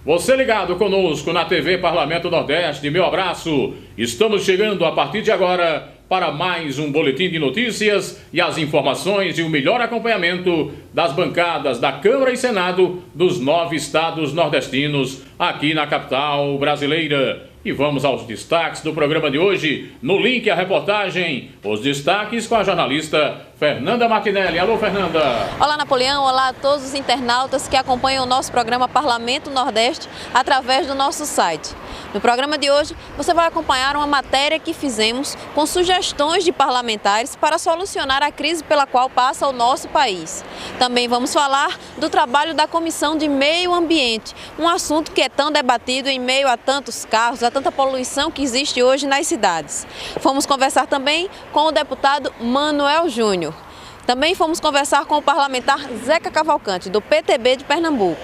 Você ligado conosco na TV Parlamento Nordeste, meu abraço. Estamos chegando a partir de agora para mais um boletim de notícias e as informações e o melhor acompanhamento das bancadas da Câmara e Senado dos 9 estados nordestinos aqui na capital brasileira. E vamos aos destaques do programa de hoje. No link a reportagem, os destaques com a jornalista Fernanda Martinelli. Alô, Fernanda. Olá, Napoleão. Olá a todos os internautas que acompanham o nosso programa Parlamento Nordeste através do nosso site. No programa de hoje, você vai acompanhar uma matéria que fizemos com sugestões de parlamentares para solucionar a crise pela qual passa o nosso país. Também vamos falar do trabalho da Comissão de Meio Ambiente, um assunto que é tão debatido em meio a tantos carros, a tanta poluição que existe hoje nas cidades. Fomos conversar também com o deputado Manuel Júnior. Também fomos conversar com o parlamentar Zeca Cavalcante, do PTB de Pernambuco.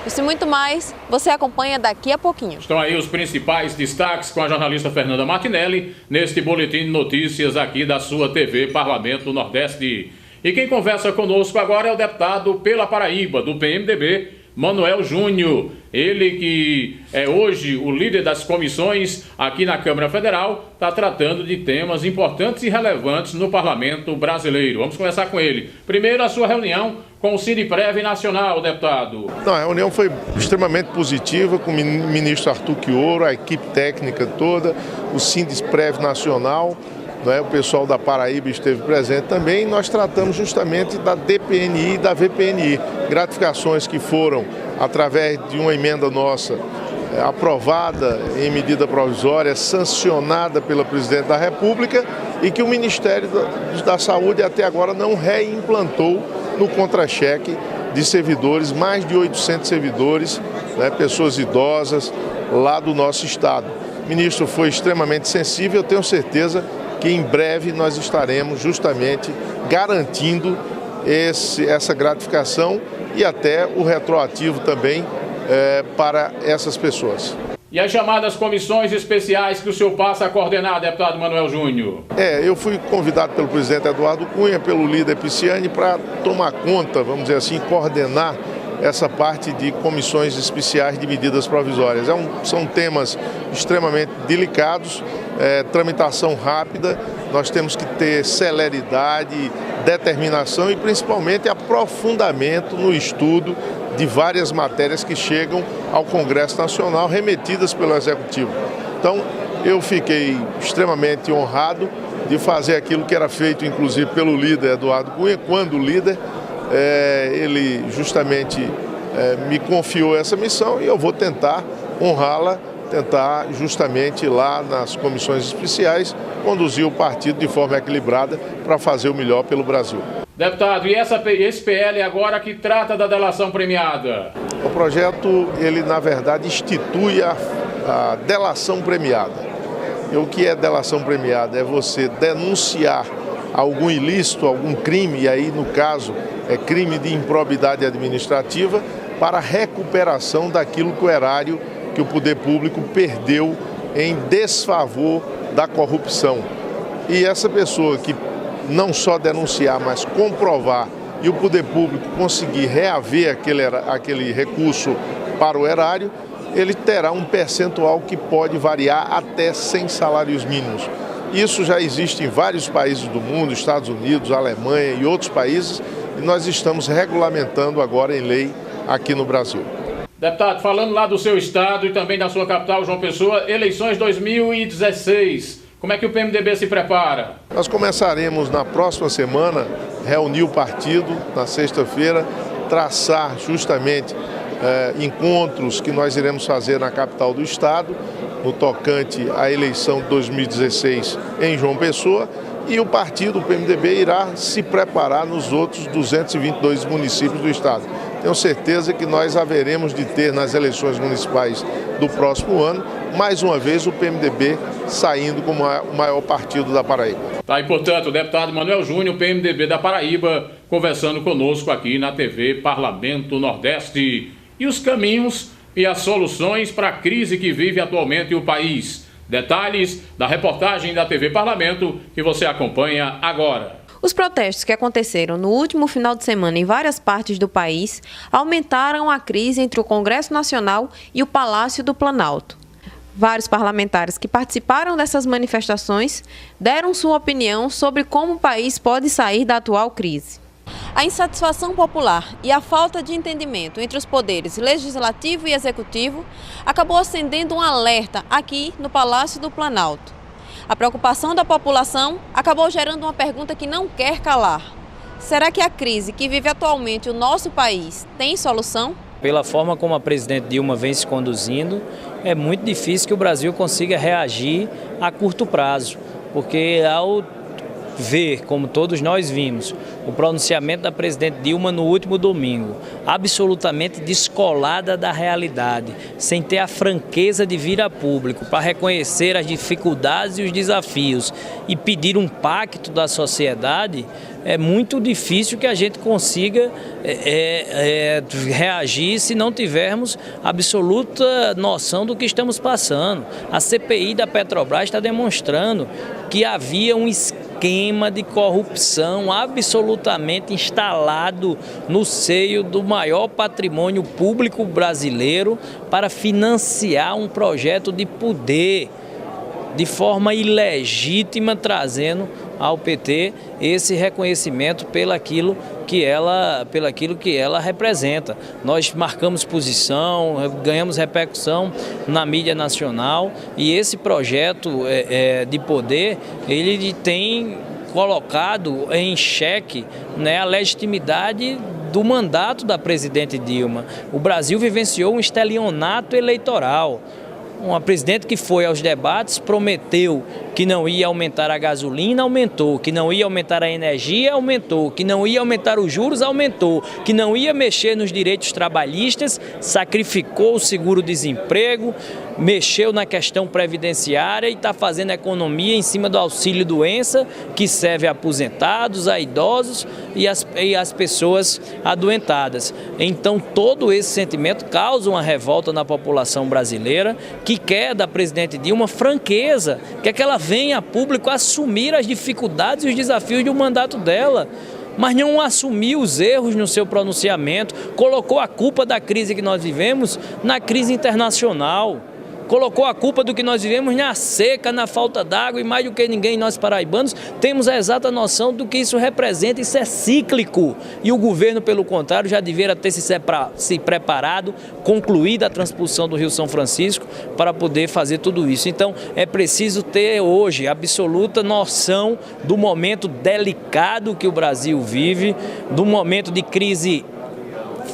Isso e muito mais, você acompanha daqui a pouquinho. Estão aí os principais destaques com a jornalista Fernanda Martinelli neste boletim de notícias aqui da sua TV Parlamento Nordeste. E quem conversa conosco agora é o deputado pela Paraíba, do PMDB, Manuel Júnior. Ele que é hoje o líder das comissões aqui na Câmara Federal, está tratando de temas importantes e relevantes no Parlamento brasileiro. Vamos conversar com ele. Primeiro, a sua reunião com o Sindiprev Nacional, deputado. Não, a reunião foi extremamente positiva com o ministro Arthur Quioro, a equipe técnica toda, o Sindiprev Nacional, o pessoal da Paraíba esteve presente também. Nós tratamos justamente da DPNI e da VPNI, gratificações que foram através de uma emenda nossa aprovada em medida provisória, sancionada pela Presidente da República e que o Ministério da Saúde até agora não reimplantou no contra-cheque de servidores, mais de 800 servidores, pessoas idosas lá do nosso estado. O ministro foi extremamente sensível, eu tenho certeza que em breve nós estaremos justamente garantindo essa gratificação e até o retroativo também para essas pessoas. E as chamadas comissões especiais que o senhor passa a coordenar, deputado Manuel Júnior? Eu fui convidado pelo presidente Eduardo Cunha, pelo líder Pisciani, para tomar conta, vamos dizer assim, coordenar essa parte de comissões especiais de medidas provisórias. São temas extremamente delicados, tramitação rápida, nós temos que ter celeridade, determinação e principalmente aprofundamento no estudo de várias matérias que chegam ao Congresso Nacional remetidas pelo Executivo. Então, eu fiquei extremamente honrado de fazer aquilo que era feito, inclusive, pelo líder Eduardo Cunha, quando o líder, ele justamente me confiou essa missão e eu vou tentar honrá-la, tentar justamente lá nas comissões especiais conduzir o partido de forma equilibrada para fazer o melhor pelo Brasil. Deputado, e esse PL agora que trata da delação premiada? O projeto, ele na verdade institui a delação premiada. E o que é delação premiada? É você denunciar algum ilícito, algum crime, e aí no caso é crime de improbidade administrativa, para recuperação daquilo que o erário, que o poder público perdeu em desfavor da corrupção. E essa pessoa que não só denunciar, mas comprovar e o poder público conseguir reaver aquele recurso para o erário, ele terá um percentual que pode variar até 100 salários mínimos. Isso já existe em vários países do mundo, Estados Unidos, Alemanha e outros países, e nós estamos regulamentando agora em lei aqui no Brasil. Deputado, falando lá do seu estado e também da sua capital, João Pessoa, eleições 2016, como é que o PMDB se prepara? Nós começaremos na próxima semana, reunir o partido na sexta-feira, traçar justamente encontros que nós iremos fazer na capital do estado, no tocante à eleição de 2016 em João Pessoa, e o partido, o PMDB, irá se preparar nos outros 222 municípios do estado. Tenho certeza que nós haveremos de ter nas eleições municipais do próximo ano, mais uma vez o PMDB saindo como o maior partido da Paraíba. Tá, e portanto, o deputado Manuel Júnior, PMDB da Paraíba, conversando conosco aqui na TV Parlamento Nordeste. E os caminhos e as soluções para a crise que vive atualmente o país. Detalhes da reportagem da TV Parlamento que você acompanha agora. Os protestos que aconteceram no último final de semana em várias partes do país aumentaram a crise entre o Congresso Nacional e o Palácio do Planalto. Vários parlamentares que participaram dessas manifestações deram sua opinião sobre como o país pode sair da atual crise. A insatisfação popular e a falta de entendimento entre os poderes legislativo e executivo acabou acendendo um alerta aqui no Palácio do Planalto. A preocupação da população acabou gerando uma pergunta que não quer calar. Será que a crise que vive atualmente o nosso país tem solução? Pela forma como a presidente Dilma vem se conduzindo, é muito difícil que o Brasil consiga reagir a curto prazo, porque ao ver, como todos nós vimos, o pronunciamento da presidente Dilma no último domingo, absolutamente descolada da realidade, sem ter a franqueza de vir a público para reconhecer as dificuldades e os desafios e pedir um pacto da sociedade, é muito difícil que a gente consiga reagir se não tivermos absoluta noção do que estamos passando. A CPI da Petrobras está demonstrando que havia um esquema de corrupção absolutamente instalado no seio do maior patrimônio público brasileiro para financiar um projeto de poder de forma ilegítima, trazendo ao PT esse reconhecimento pelaquilo que ela representa. Nós marcamos posição, ganhamos repercussão na mídia nacional e esse projeto de poder, ele tem colocado em xeque, né, a legitimidade do mandato da presidente Dilma. O Brasil vivenciou um estelionato eleitoral. Uma presidente que foi aos debates, prometeu que não ia aumentar a gasolina, aumentou, que não ia aumentar a energia, aumentou, que não ia aumentar os juros, aumentou, que não ia mexer nos direitos trabalhistas, sacrificou o seguro-desemprego, mexeu na questão previdenciária e está fazendo economia em cima do auxílio-doença, que serve a aposentados, a idosos e as pessoas adoentadas. Então, todo esse sentimento causa uma revolta na população brasileira, que quer da presidente Dilma franqueza, quer que ela venha a público assumir as dificuldades e os desafios do mandato dela, mas não assumiu os erros no seu pronunciamento, colocou a culpa da crise que nós vivemos na crise internacional, colocou a culpa do que nós vivemos na seca, na falta d'água e mais do que ninguém, nós paraibanos temos a exata noção do que isso representa. Isso é cíclico e o governo, pelo contrário, já deveria ter se preparado, concluído a transposição do Rio São Francisco para poder fazer tudo isso. Então é preciso ter hoje absoluta noção do momento delicado que o Brasil vive, do momento de crise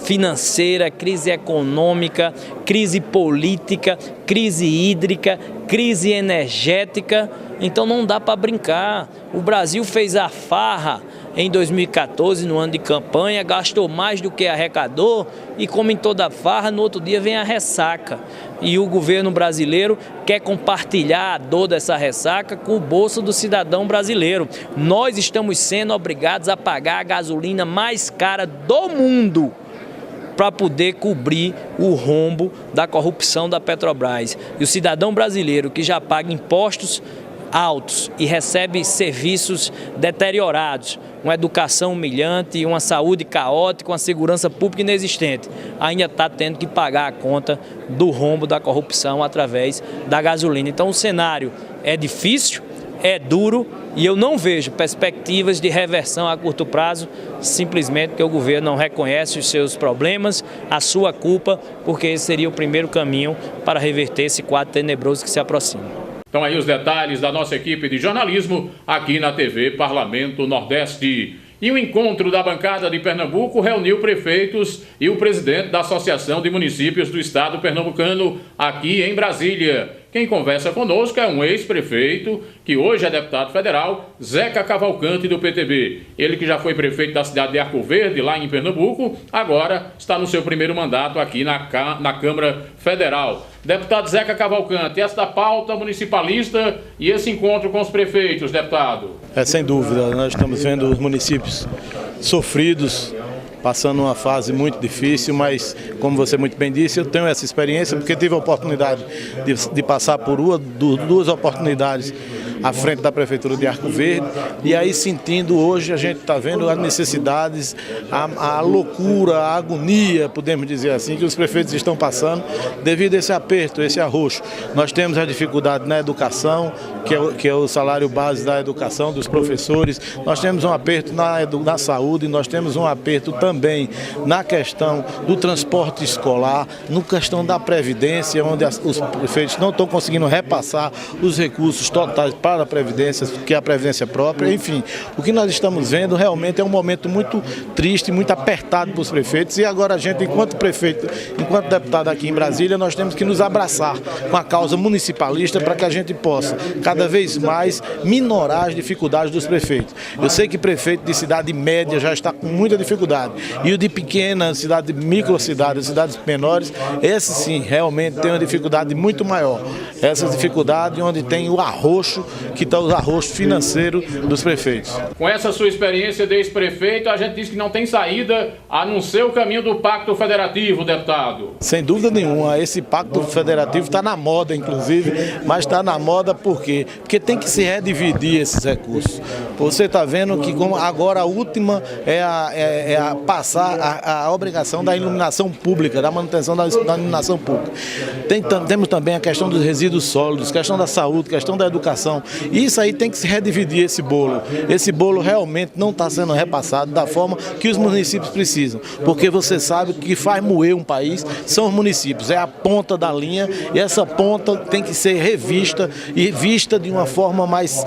financeira, crise econômica, crise política, crise hídrica, crise energética. Então não dá para brincar. O Brasil fez a farra em 2014, no ano de campanha, gastou mais do que arrecadou e, como em toda farra, no outro dia vem a ressaca. E o governo brasileiro quer compartilhar a dor dessa ressaca com o bolso do cidadão brasileiro. Nós estamos sendo obrigados a pagar a gasolina mais cara do mundo para poder cobrir o rombo da corrupção da Petrobras. E o cidadão brasileiro que já paga impostos altos e recebe serviços deteriorados, uma educação humilhante, uma saúde caótica, uma segurança pública inexistente, ainda está tendo que pagar a conta do rombo da corrupção através da gasolina. Então o cenário é difícil, é duro e eu não vejo perspectivas de reversão a curto prazo, simplesmente porque o governo não reconhece os seus problemas, a sua culpa, porque esse seria o primeiro caminho para reverter esse quadro tenebroso que se aproxima. Então aí os detalhes da nossa equipe de jornalismo aqui na TV Parlamento Nordeste. E o encontro da bancada de Pernambuco reuniu prefeitos e o presidente da Associação de Municípios do Estado pernambucano aqui em Brasília. Quem conversa conosco é um ex-prefeito, que hoje é deputado federal, Zeca Cavalcante, do PTB. Ele que já foi prefeito da cidade de Arco Verde, lá em Pernambuco, agora está no seu primeiro mandato aqui na Câmara Federal. Deputado Zeca Cavalcante, esta pauta municipalista e esse encontro com os prefeitos, deputado? Sem dúvida, nós estamos vendo os municípios sofridos, passando uma fase muito difícil, mas, como você muito bem disse, eu tenho essa experiência porque tive a oportunidade de passar por duas oportunidades à frente da Prefeitura de Arco Verde, e aí sentindo hoje, a gente está vendo as necessidades, a loucura, a agonia, podemos dizer assim, que os prefeitos estão passando devido a esse aperto, esse arroxo. Nós temos a dificuldade na educação, que é o salário base da educação dos professores, nós temos um aperto na saúde, nós temos um aperto também na questão do transporte escolar, na questão da Previdência, onde os prefeitos não estão conseguindo repassar os recursos totais para a Previdência, que é a Previdência própria. Enfim, o que nós estamos vendo realmente é um momento muito triste, muito apertado para os prefeitos, e agora a gente, enquanto prefeito, enquanto deputado aqui em Brasília, nós temos que nos abraçar com a causa municipalista para que a gente possa cada vez mais minorar as dificuldades dos prefeitos. Eu sei que prefeito de cidade média já está com muita dificuldade, e o de pequena cidade, microcidades, cidades menores, esse sim realmente tem uma dificuldade muito maior. Essa dificuldade onde tem o arroxo, que está o arroxo financeiro dos prefeitos. Com essa sua experiência de ex-prefeito, a gente diz que não tem saída a não ser o caminho do Pacto Federativo, deputado. Sem dúvida nenhuma, esse Pacto Federativo está na moda, inclusive, mas está na moda por quê? Porque tem que se redividir esses recursos. Você está vendo que agora a última é passar a obrigação da iluminação pública, da manutenção da iluminação pública. Temos também a questão dos resíduos sólidos, questão da saúde, questão da educação. E isso aí tem que se redividir esse bolo. Esse bolo realmente não está sendo repassado da forma que os municípios precisam. Porque você sabe que o que faz moer um país são os municípios. É a ponta da linha, e essa ponta tem que ser revista e vista de uma forma mais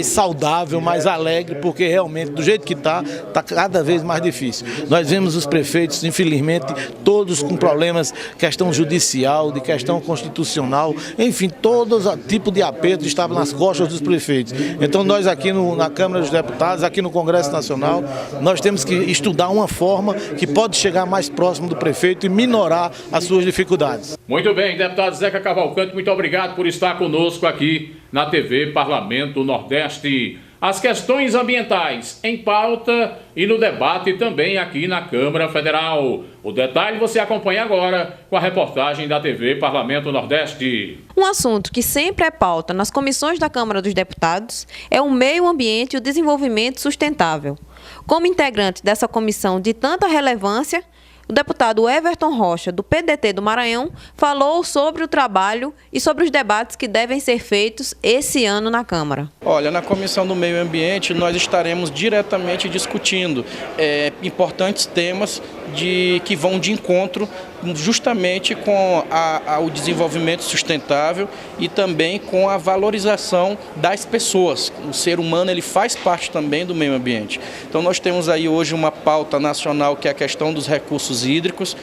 saudável, mais alegre, porque realmente do jeito que está cada vez mais difícil. Nós vemos os prefeitos, infelizmente, todos com problemas, questão judicial, de questão constitucional, enfim, todo tipo de aperto estava nas costas dos prefeitos. Então nós aqui na Câmara dos Deputados, aqui no Congresso Nacional, nós temos que estudar uma forma que pode chegar mais próximo do prefeito e minorar as suas dificuldades. Muito bem, deputado Zeca Cavalcante, muito obrigado por estar conosco aqui na TV Parlamento Nordeste. As questões ambientais em pauta e no debate também aqui na Câmara Federal. O detalhe você acompanha agora com a reportagem da TV Parlamento Nordeste. Um assunto que sempre é pauta nas comissões da Câmara dos Deputados é o meio ambiente e o desenvolvimento sustentável. Como integrante dessa comissão de tanta relevância, o deputado Everton Rocha, do PDT do Maranhão, falou sobre o trabalho e sobre os debates que devem ser feitos esse ano na Câmara. Olha, na Comissão do Meio Ambiente nós estaremos diretamente discutindo importantes temas que vão de encontro justamente com o desenvolvimento sustentável e também com a valorização das pessoas. O ser humano ele faz parte também do meio ambiente. Então nós temos aí hoje uma pauta nacional que é a questão dos recursos hídricos.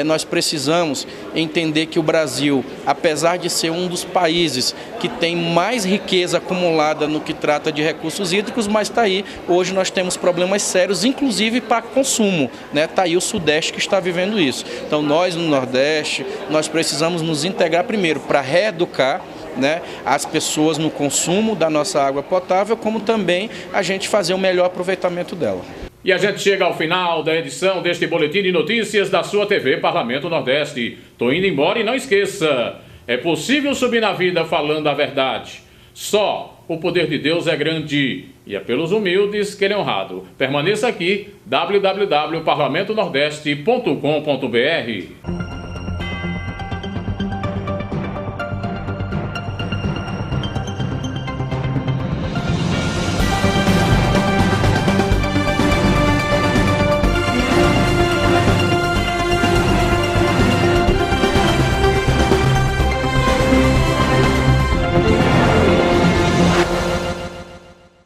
Nós precisamos entender que o Brasil, apesar de ser um dos países que tem mais riqueza acumulada no que trata de recursos hídricos, mas está aí, hoje nós temos problemas sérios, inclusive para consumo, né? Está aí o Sudeste que está vivendo isso. Então nós no Nordeste, nós precisamos nos integrar primeiro para reeducar, né, as pessoas no consumo da nossa água potável, como também a gente fazer um melhor aproveitamento dela. E a gente chega ao final da edição deste Boletim de Notícias da sua TV Parlamento Nordeste. Tô indo embora e não esqueça, é possível subir na vida falando a verdade. Só o poder de Deus é grande e é pelos humildes que ele é honrado. Permaneça aqui, www.parlamentonordeste.com.br.